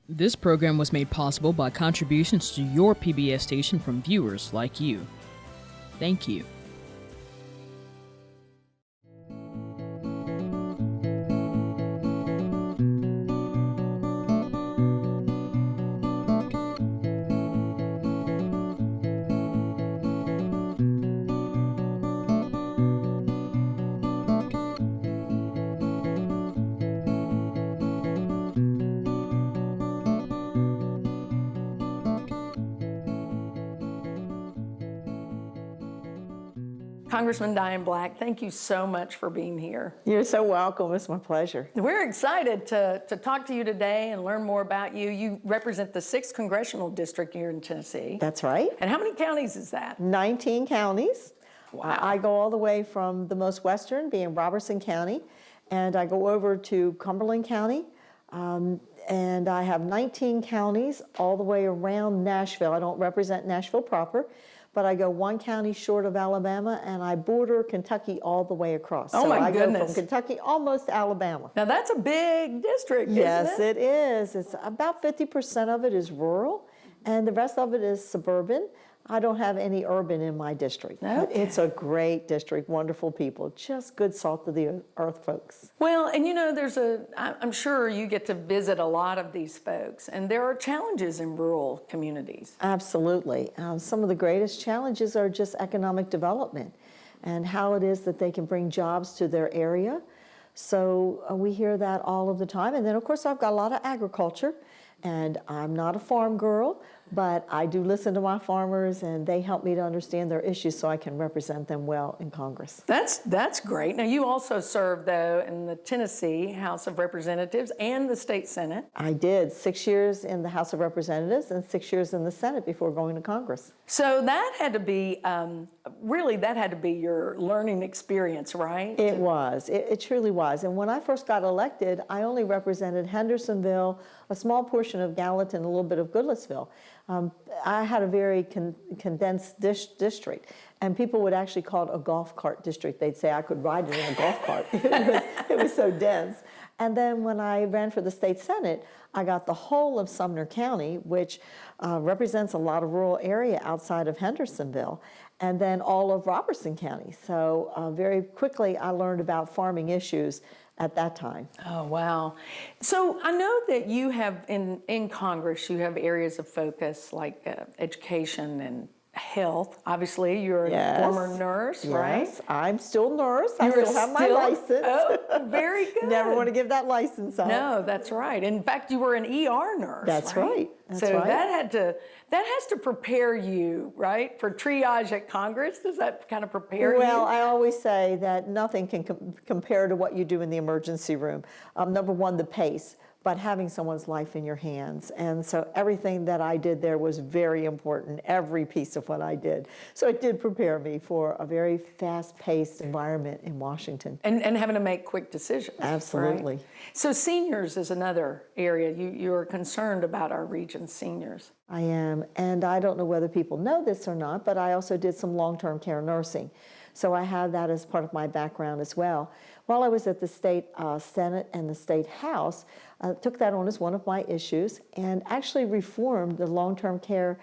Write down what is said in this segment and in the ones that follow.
This program was made possible by contributions to your PBS station from viewers like you. Thank you. Congressman Diane Black, thank you so much for being here. You're so welcome. It's my pleasure. We're excited to talk to you today and learn more about you. You represent the 6th Congressional District here in Tennessee. That's right. And how many counties is that? 19 counties. Wow. I go all the way from the most western, being Robertson County, and I go over to Cumberland County, and I have 19 counties all the way around Nashville. I don't represent Nashville proper, but I go one county short of Alabama, and I border Kentucky all the way across. Oh, my I goodness. go from Kentucky almost to Alabama. Now that's a big district, Yes, isn't it? it is. It's about 50% of it is rural, and the rest of it is suburban. I don't have any urban in my district. But Okay. it's a great district, wonderful people, just good salt of the earth folks. Well, and you know, I'm sure you get to visit a lot of these folks, and there are challenges in rural communities. Absolutely. Some of the greatest challenges are just economic development and how it is that they can bring jobs to their area. So we hear that all of the time. And then, of course, I've got a lot of agriculture, and I'm not a farm girl, but I do listen to my farmers, and they help me to understand their issues so I can represent them well in Congress. That's great. Now, you also served, though, in the Tennessee House of Representatives and the State Senate. I did 6 years in the House of Representatives and 6 years in the Senate before going to Congress. So that had to be, really, that had to be your learning experience, right? It was. It truly was. And when I first got elected, I only represented Hendersonville, a small portion of Gallatin, a little bit of Goodlettsville. I had a very condensed district, and people would actually call it a golf cart district. They'd say I could ride it in a golf cart. It was so dense. And then when I ran for the state senate, I got the whole of Sumner County, which represents a lot of rural area outside of Hendersonville, and then all of Robertson County. So very quickly I learned about farming issues at that time. Oh, wow. So I know that you have, in Congress, you have areas of focus like education and health. Obviously, you're a former nurse, right? Yes, I'm still a nurse. I You're still have my license. Oh, very good. Never want to give that license up. No, that's right. In fact, you were an ER nurse. That's right. That's so right. that has to prepare you, right, for triage at Congress. Does that kind of prepare you? Well, I always say that nothing can compare to what you do in the emergency room. Number one, the pace, but having someone's life in your hands. And so everything that I did there was very important, every piece of what I did. So it did prepare me for a very fast-paced environment in Washington. And having to make quick decisions. Absolutely. Right? So seniors is another area. You're concerned about our region's seniors. I am, and I don't know whether people know this or not, but I also did some long-term care nursing. So I have that as part of my background as well. While I was at the state Senate and the state House, I took that on as one of my issues and actually reformed the long-term care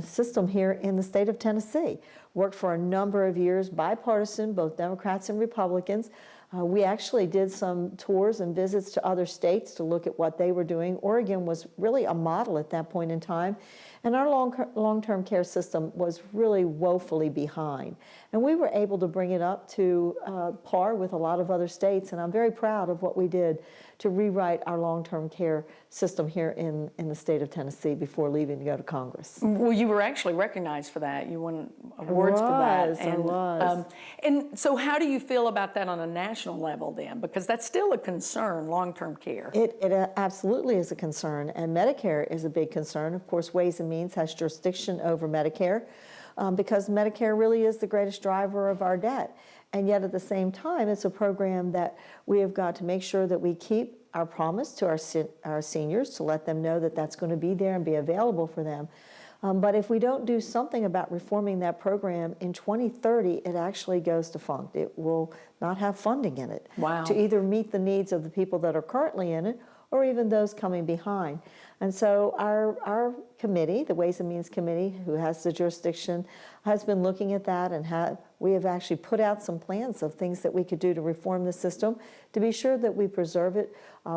system here in the state of Tennessee. Worked for a number of years, bipartisan, both Democrats and Republicans. We actually did some tours and visits to other states to look at what they were doing. Oregon was really a model at that point in time. And our long-term care system was really woefully behind. And we were able to bring it up to par with a lot of other states. And I'm very proud of what we did to rewrite our long-term care system here in the state of Tennessee before leaving to go to Congress. Well, you were actually recognized for that. You won awards for that. I was. And so how do you feel about that on a national level then? Because that's still a concern, long-term care. It absolutely is a concern, and Medicare is a big concern. Of course, Ways and Means has jurisdiction over Medicare because Medicare really is the greatest driver of our debt. And yet at the same time, it's a program that we have got to make sure that we keep our promise to our seniors to let them know that that's going to be there and be available for them. But if we don't do something about reforming that program, in 2030, it actually goes defunct. It will not have funding in it Wow. to either meet the needs of the people that are currently in it or even those coming behind. And so our committee, the Ways and Means Committee, who has the jurisdiction, has been looking at that, and we have actually put out some plans of things that we could do to reform the system to be sure that we preserve it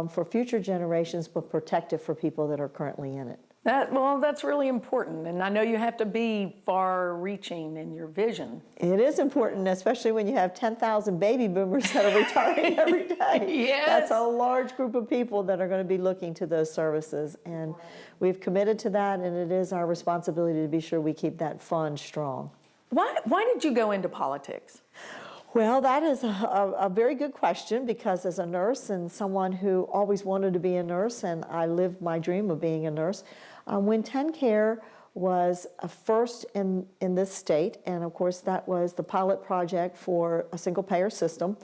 for future generations, but protect it for people that are currently in it. That's really important, and I know you have to be far-reaching in your vision. It is important, especially when you have 10,000 baby boomers that are retiring every day. Yes. That's a large group of people that are going to be looking to those services, and we've committed to that, and it is our responsibility to be sure we keep that fund strong. Why did you go into politics? Well, that is a very good question, because as a nurse and someone who always wanted to be a nurse, and I lived my dream of being a nurse, when TennCare was first in this state, and of course that was the pilot project for a single payer system,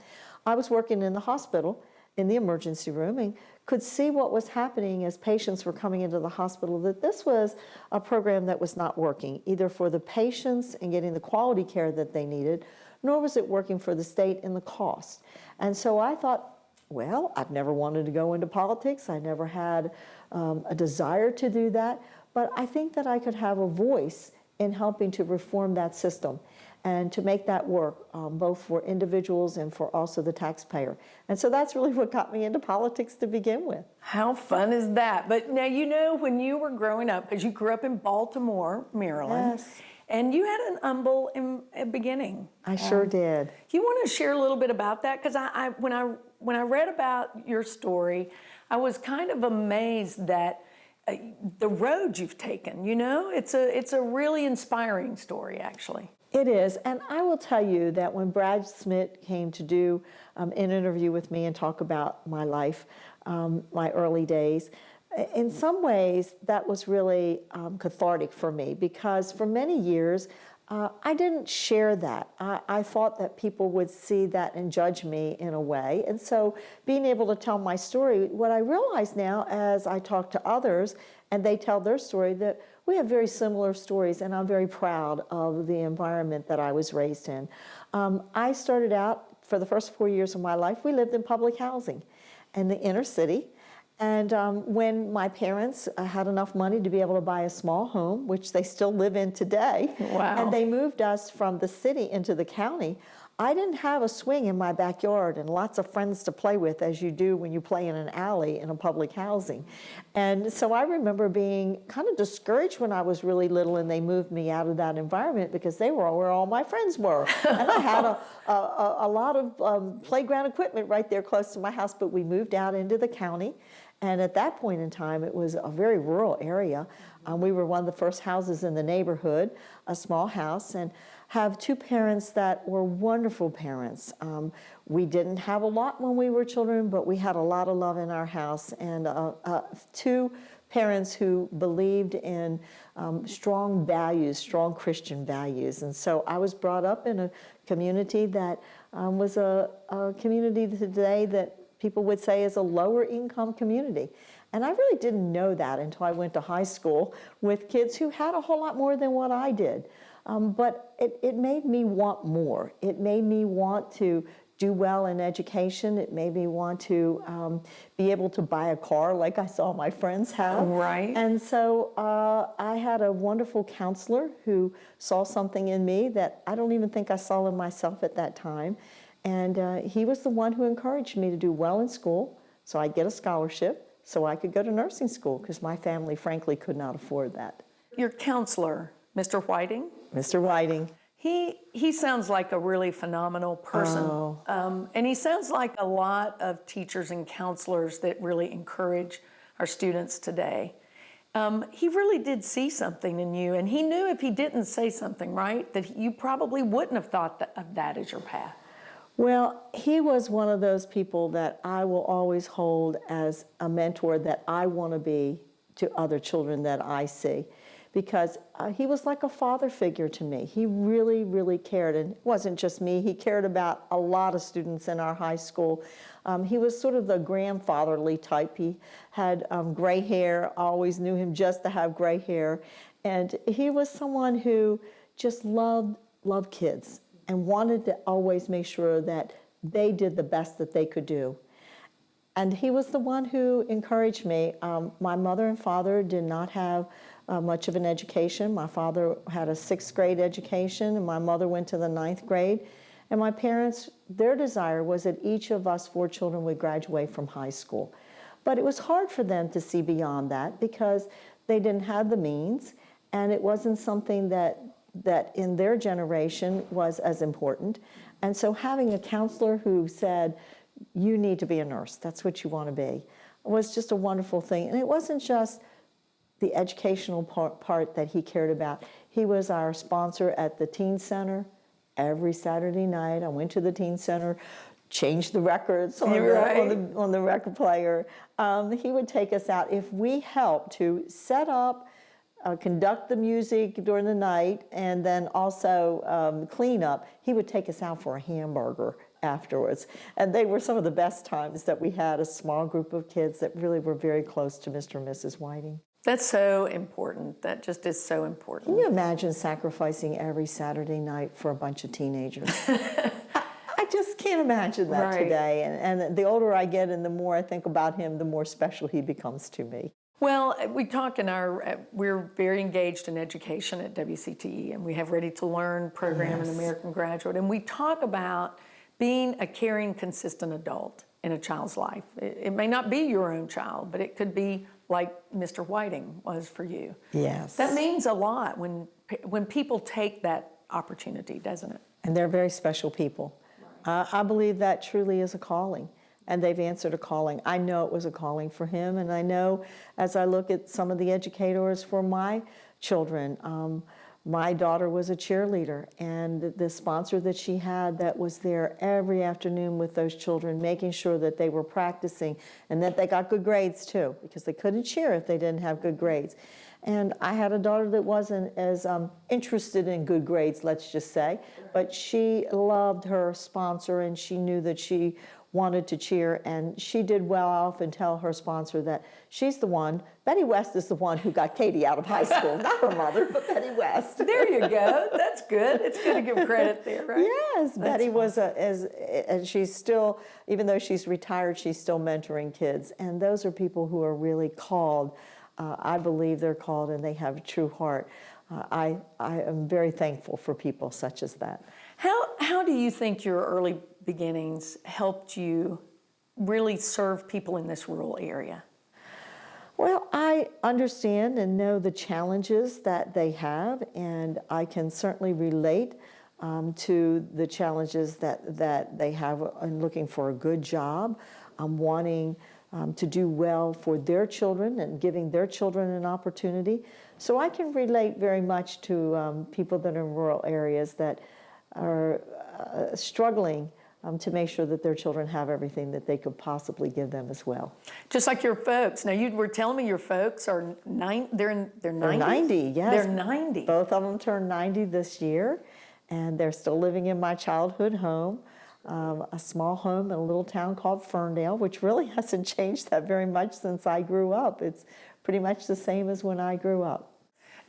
I was working in the hospital in the emergency room and could see what was happening as patients were coming into the hospital, that this was a program that was not working, either for the patients and getting the quality care that they needed, nor was it working for the state in the cost. And so I thought, well, I've never wanted to go into politics. I never had a desire to do that, but I think that I could have a voice in helping to reform that system and to make that work, both for individuals and for also the taxpayer. And so that's really what got me into politics to begin with. How fun is that? But now, you know, when you were growing up, because you grew up in Baltimore, Maryland, Yes. and you had an humble beginning. I sure did. You want to share a little bit about that? Because when I read about your story, I was kind of amazed that the road you've taken. You know, it's a really inspiring story, actually. It is, and I will tell you that when Brad Smith came to do an interview with me and talk about my life, my early days, in some ways that was really cathartic for me, because for many years I didn't share that. I thought that people would see that and judge me in a way, and so being able to tell my story, what I realize now as I talk to others and they tell their story, that we have very similar stories, and I'm very proud of the environment that I was raised in. I started out, for the first 4 years of my life, we lived in public housing in the inner city. And when my parents had enough money to be able to buy a small home, which they still live in today, Wow. and they moved us from the city into the county, I didn't have a swing in my backyard and lots of friends to play with, as you do when you play in an alley in a public housing. And so I remember being kind of discouraged when I was really little and they moved me out of that environment, because they were where all my friends were. And I had a lot of playground equipment right there close to my house, but we moved out into the county. And at that point in time, it was a very rural area. We were one of the first houses in the neighborhood, a small house, and have two parents that were wonderful parents. We didn't have a lot when we were children, but we had a lot of love in our house, and two parents who believed in strong values, strong Christian values. And so I was brought up in a community that was a community today that people would say is a lower income community. And I really didn't know that until I went to high school with kids who had a whole lot more than what I did. But it made me want more. It made me want to do well in education. It made me want to be able to buy a car like I saw my friends have. Right. And so I had a wonderful counselor who saw something in me that I don't even think I saw in myself at that time. And he was the one who encouraged me to do well in school, so I'd get a scholarship, so I could go to nursing school, because my family, frankly, could not afford that. Your counselor, Mr. Whiting? Mr. Whiting. He sounds like a really phenomenal person. Oh. And he sounds like a lot of teachers and counselors that really encourage our students today. He really did see something in you, and he knew if he didn't say something, right, that you probably wouldn't have thought of that as your path. Well, he was one of those people that I will always hold as a mentor that I want to be to other children that I see, because he was like a father figure to me. He really, really cared, and it wasn't just me. He cared about a lot of students in our high school. He was sort of the grandfatherly type. He had gray hair. I always knew him just to have gray hair. And he was someone who just loved kids and wanted to always make sure that they did the best that they could do. And he was the one who encouraged me. My mother and father did not have much of an education. My father had a 6th grade education, and my mother went to the 9th grade. And my parents, their desire was that each of us 4 children would graduate from high school. But it was hard for them to see beyond that because they didn't have the means, and it wasn't something that in their generation was as important. And so having a counselor who said, you need to be a nurse, that's what you want to be, was just a wonderful thing. And it wasn't just the educational part that he cared about. He was our sponsor at the teen center. Every Saturday night, I went to the teen center, changed the records on the record player. He would take us out. If we helped to set up, conduct the music during the night, and then also clean up, he would take us out for a hamburger afterwards. And they were some of the best times that we had, a small group of kids that really were very close to Mr. and Mrs. Whiting. That's so important. That just is so important. Can you imagine sacrificing every Saturday night for a bunch of teenagers? I just can't imagine that today. And the older I get and the more I think about him, the more special he becomes to me. Well, we talk we're very engaged in education at WCTE, and we have Ready to Learn program in American Graduate, and we talk about being a caring, consistent adult in a child's life. It may not be your own child, but it could be like Mr. Whiting was for you. Yes. That means a lot when people take that opportunity, doesn't it? And they're very special people. I believe that truly is a calling, and they've answered a calling. I know it was a calling for him, and I know as I look at some of the educators for my children, my daughter was a cheerleader, and the sponsor that she had that was there every afternoon with those children, making sure that they were practicing and that they got good grades too, because they couldn't cheer if they didn't have good grades. And I had a daughter that wasn't as interested in good grades, let's just say, but she loved her sponsor and she knew that she wanted to cheer, and she did well. I often tell her sponsor that she's the one, Betty West is the one who got Katie out of high school, not her mother, but Betty West. There you go. That's good. It's good to give credit there, right? Yes, that's Betty was and she's still, even though she's retired, she's still mentoring kids, and those are people who are really called. I believe they're called and they have a true heart. I am very thankful for people such as that. How do you think your early beginnings helped you really serve people in this rural area? Well, I understand and know the challenges that they have, and I can certainly relate to the challenges that they have in looking for a good job, wanting to do well for their children and giving their children an opportunity. So I can relate very much to people that are in rural areas that are struggling to make sure that their children have everything that they could possibly give them as well. Just like your folks. Now, you were telling me your folks are they're 90? They're 90, yes. They're 90. Both of them turned 90 this year, and they're still living in my childhood home, a small home in a little town called Ferndale, which really hasn't changed that very much since I grew up. It's pretty much the same as when I grew up.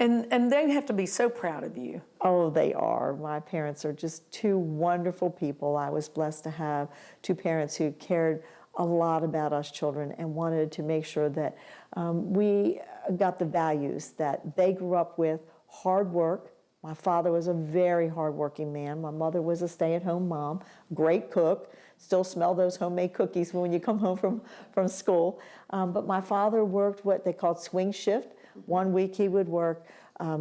And they have to be so proud of you. Oh, they are. My parents are just two wonderful people. I was blessed to have two parents who cared a lot about us children and wanted to make sure that we got the values that they grew up with: hard work. My father was a very hardworking man. My mother was a stay-at-home mom, great cook. Still smell those homemade cookies when you come home from school. But my father worked what they called swing shift. One week he would work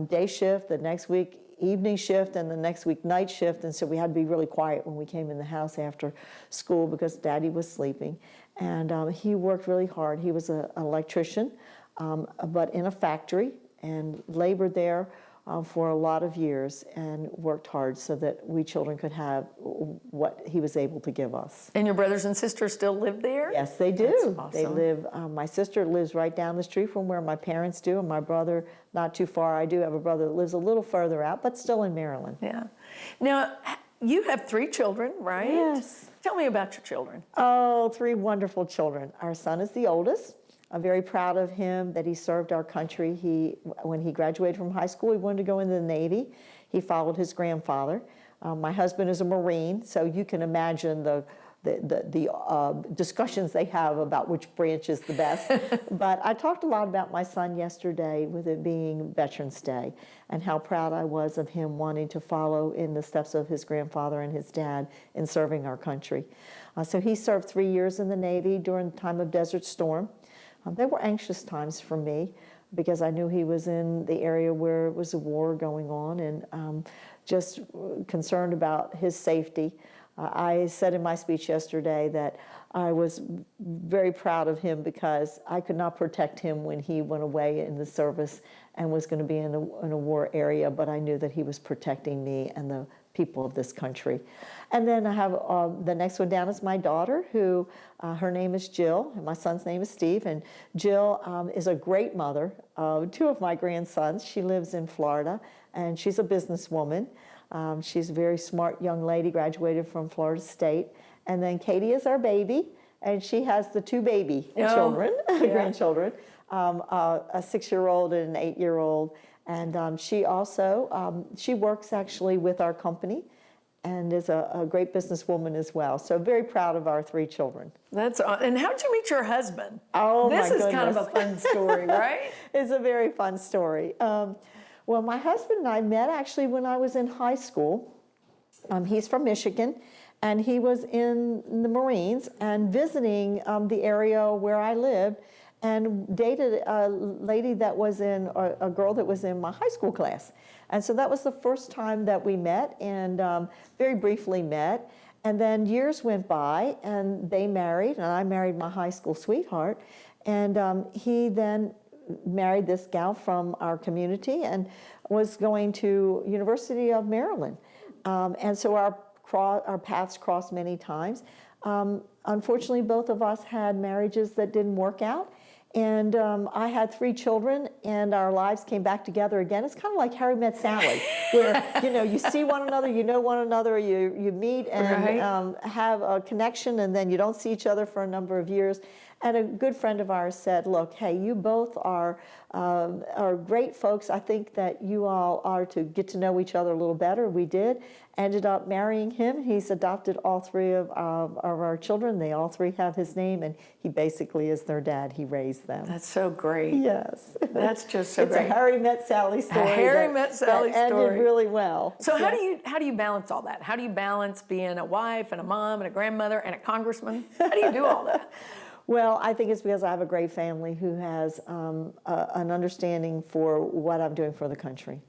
day shift, the next week evening shift, and the next week night shift. And so we had to be really quiet when we came in the house after school because Daddy was sleeping. And he worked really hard. He was an electrician, but in a factory, and labored there for a lot of years and worked hard so that we children could have what he was able to give us. And your brothers and sisters still live there? Yes, they do. That's awesome. They live, my sister lives right down the street from where my parents do, and my brother not too far. I do have a brother that lives a little further out, but still in Maryland. Yeah. Now, you have 3 children, right? Yes. Tell me about your children. Oh, 3 wonderful children. Our son is the oldest. I'm very proud of him that he served our country. When he graduated from high school, he wanted to go into the Navy. He followed his grandfather. My husband is a Marine, so you can imagine the discussions they have about which branch is the best. But I talked a lot about my son yesterday, with it being Veterans Day, and how proud I was of him wanting to follow in the steps of his grandfather and his dad in serving our country. So he served 3 years in the Navy during the time of Desert Storm. They were anxious times for me, because I knew he was in the area where it was a war going on, and just concerned about his safety. I said in my speech yesterday that I was very proud of him, because I could not protect him when he went away in the service and was going to be in a war area, but I knew that he was protecting me and the people of this country. And then I have the next one down is my daughter, who her name is Jill, and my son's name is Steve. And Jill is a great mother of 2 of my grandsons. She lives in Florida, and she's a businesswoman. She's a very smart young lady, graduated from Florida State. And then Katie is our baby, and she has the 2 baby children, grandchildren, a 6-year-old and an 8-year-old. And she also, she works actually with our company, and is a great businesswoman as well. So very proud of our 3 children. That's and how'd you meet your husband? Oh, my goodness. This is kind of a fun story, right? It's a very fun story. Well, my husband and I met actually when I was in high school. He's from Michigan, and he was in the Marines and visiting the area where I lived, and dated a lady that was in, a girl that was in my high school class. And so that was the first time that we met, and very briefly met. And then years went by, and they married, and I married my high school sweetheart. And he then married this gal from our community and was going to University of Maryland. And so our paths crossed many times. Unfortunately, both of us had marriages that didn't work out. And I had 3 children, and our lives came back together again. It's kind of like Harry Met Sally, where, you know, you see one another, you know one another, you meet and have a connection, and then you don't see each other for a number of years. And a good friend of ours said, look, hey, you both are great folks. I think that you all are to get to know each other a little better. We did. Ended up marrying him. He's adopted all 3 of our children. They all 3 have his name, and he basically is their dad. He raised them. That's so great. Yes. That's just so great. It's a Harry Met Sally story. A Harry Met Sally that story. ended really well. So how do you balance all that? How do you balance being a wife and a mom and a grandmother and a congressman? How do you do all that? Well, I think it's because I have a great family who has an understanding for what I'm doing for the country.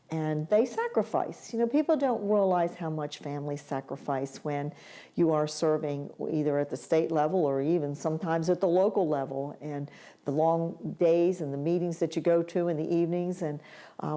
And they sacrifice. You know, people don't realize how much families sacrifice when you are serving either at the state level or even sometimes at the local level, and the long days and the meetings that you go to in the evenings. And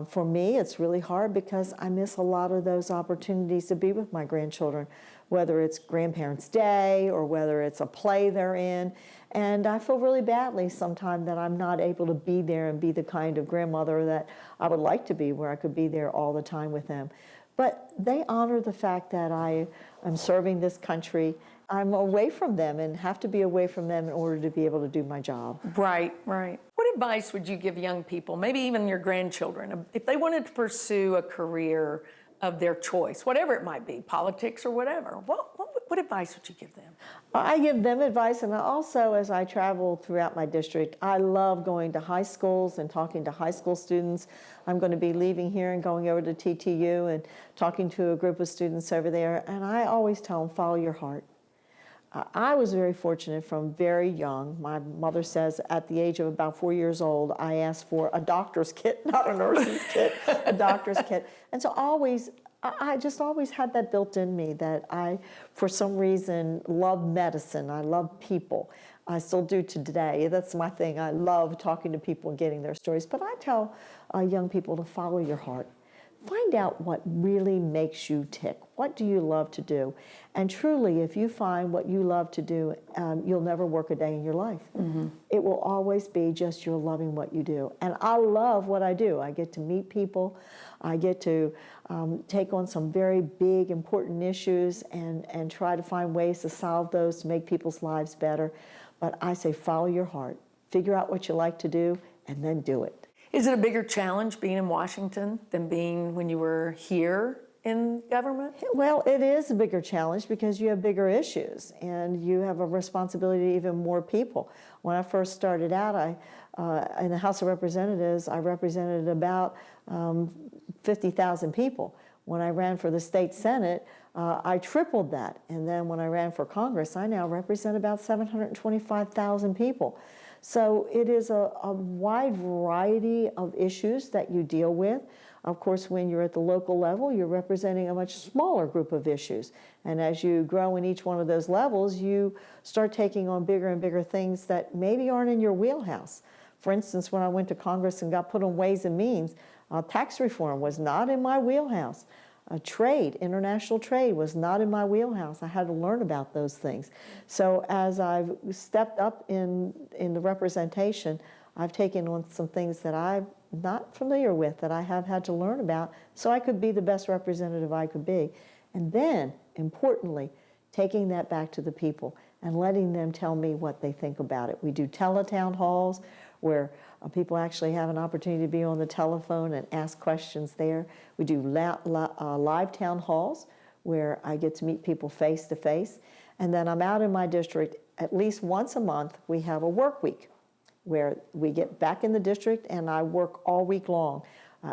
for me, it's really hard because I miss a lot of those opportunities to be with my grandchildren, whether it's Grandparents' Day or whether it's a play they're in. And I feel really badly sometimes that I'm not able to be there and be the kind of grandmother that I would like to be, where I could be there all the time with them. But they honor the fact that I am serving this country. I'm away from them and have to be away from them in order to be able to do my job. Right, right. What advice would you give young people, maybe even your grandchildren, if they wanted to pursue a career of their choice, whatever it might be, politics or whatever? What advice would you give them? I give them advice, and also as I travel throughout my district, I love going to high schools and talking to high school students. I'm going to be leaving here and going over to TTU and talking to a group of students over there, and I always tell them, follow your heart. I was very fortunate from very young. My mother says at the age of about 4 years old, I asked for a doctor's kit, not a nurse's kit, a doctor's kit. And so I just always had that built in me, that I, for some reason, love medicine. I love people. I still do to today. That's my thing. I love talking to people and getting their stories. But I tell young people to follow your heart. Find out what really makes you tick. What do you love to do? And truly, if you find what you love to do, you'll never work a day in your life. Mm-hmm. It will always be just you're loving what you do. And I love what I do. I get to meet people. I get to take on some very big, important issues and try to find ways to solve those to make people's lives better. But I say follow your heart. Figure out what you like to do, and then do it. Is it a bigger challenge being in Washington than being when you were here in government? Well, it is a bigger challenge because you have bigger issues and you have a responsibility to even more people. When I first started out, in the House of Representatives, I represented about 50,000 people. When I ran for the state Senate, I tripled that. And then when I ran for Congress, I now represent about 725,000 people. So it is a wide variety of issues that you deal with. Of course, when you're at the local level, you're representing a much smaller group of issues. And as you grow in each one of those levels, you start taking on bigger and bigger things that maybe aren't in your wheelhouse. For instance, when I went to Congress and got put on Ways and Means, tax reform was not in my wheelhouse. Trade, international trade, was not in my wheelhouse. I had to learn about those things. So as I've stepped up in the representation, I've taken on some things that I'm not familiar with, that I have had to learn about, so I could be the best representative I could be. And then, importantly, taking that back to the people and letting them tell me what they think about it. We do teletown halls where people actually have an opportunity to be on the telephone and ask questions there. We do live town halls where I get to meet people face to face. And then I'm out in my district at least once a month. We have a work week where we get back in the district and I work all week long.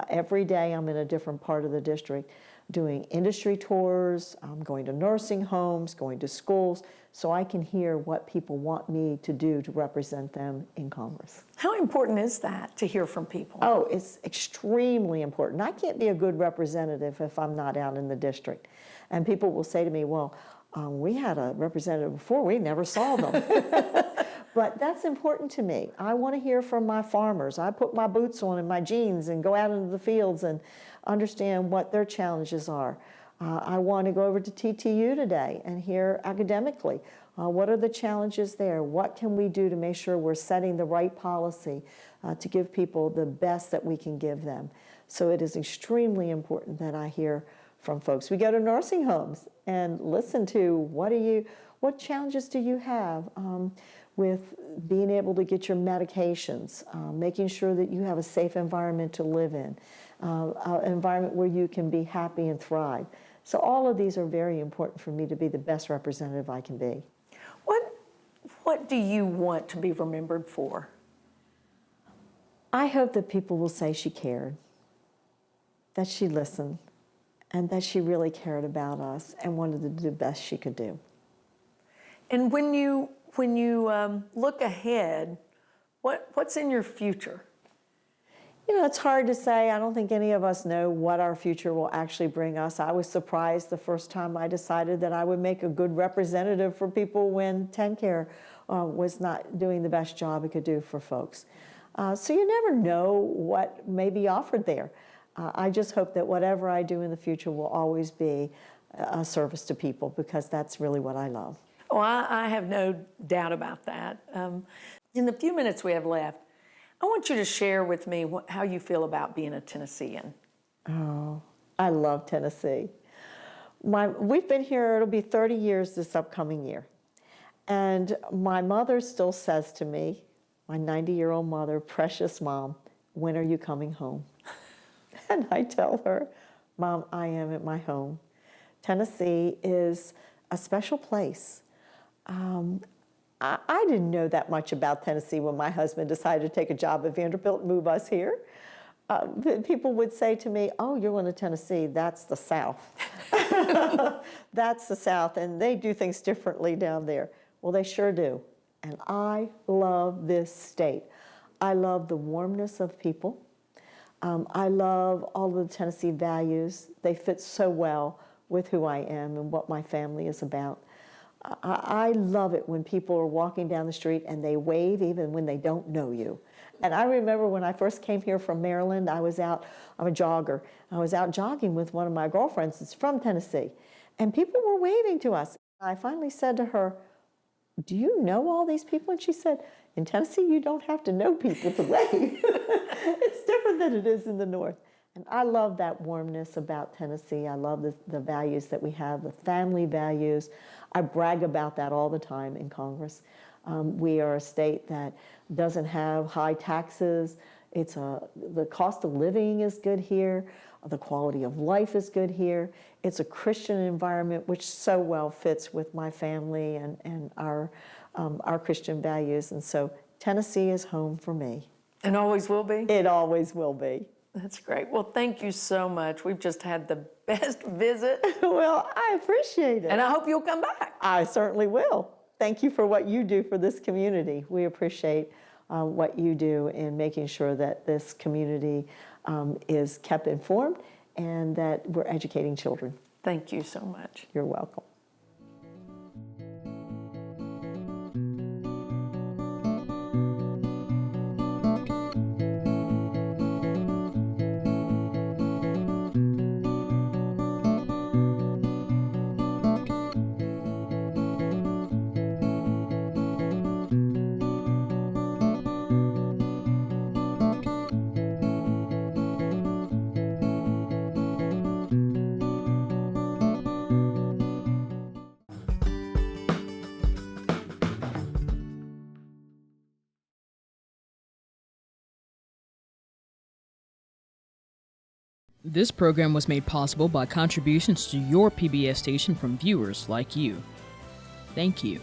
Every day I'm in a different part of the district doing industry tours, I'm going to nursing homes, going to schools, so I can hear what people want me to do to represent them in Congress. How important is that, to hear from people? Oh, it's extremely important. I can't be a good representative if I'm not out in the district. And people will say to me, well, we had a representative before, we never saw them. But that's important to me. I want to hear from my farmers. I put my boots on and my jeans and go out into the fields and understand what their challenges are. I want to go over to TTU today and hear academically, what are the challenges there? What can we do to make sure we're setting the right policy to give people the best that we can give them? So it is extremely important that I hear from folks. We go to nursing homes and listen to what challenges do you have with being able to get your medications, making sure that you have a safe environment to live in, an environment where you can be happy and thrive. So all of these are very important for me to be the best representative I can be. What do you want to be remembered for? I hope that people will say she cared, that she listened, and that she really cared about us and wanted to do the best she could do. And when you look ahead, what's in your future? You know, it's hard to say. I don't think any of us know what our future will actually bring us. I was surprised the first time I decided that I would make a good representative for people when TennCare was not doing the best job it could do for folks. So you never know what may be offered there. I just hope that whatever I do in the future will always be a service to people, because that's really what I love. Oh, I have no doubt about that. In the few minutes we have left, I want you to share with me how you feel about being a Tennessean. Oh, I love Tennessee. We've been here, it'll be 30 years this upcoming year. And my mother still says to me, my 90-year-old mother, precious Mom, when are you coming home? And I tell her, Mom, I am at my home. Tennessee is a special place. I didn't know that much about Tennessee when my husband decided to take a job at Vanderbilt and move us here. People would say to me, oh, you're going to Tennessee, that's the South. That's the South, and they do things differently down there. Well, they sure do. And I love this state. I love the warmness of people. I love all of the Tennessee values. They fit so well with who I am and what my family is about. I love it when people are walking down the street and they wave even when they don't know you. And I remember when I first came here from Maryland, I'm a jogger. I was out jogging with one of my girlfriends that's from Tennessee, and people were waving to us. I finally said to her, do you know all these people? And she said, in Tennessee, you don't have to know people to wave. It's different than it is in the North. And I love that warmness about Tennessee. I love the values that we have, the family values. I brag about that all the time in Congress. We are a state that doesn't have high taxes. The cost of living is good here. The quality of life is good here. It's a Christian environment which so well fits with my family and our Christian values. And so Tennessee is home for me. And always will be? It always will be. That's great. Well, thank you so much. We've just had the best visit. Well, I appreciate it. And I hope you'll come back. I certainly will. Thank you for what you do for this community. We appreciate what you do in making sure that this community is kept informed and that we're educating children. Thank you so much. You're welcome. This program was made possible by contributions to your PBS station from viewers like you. Thank you.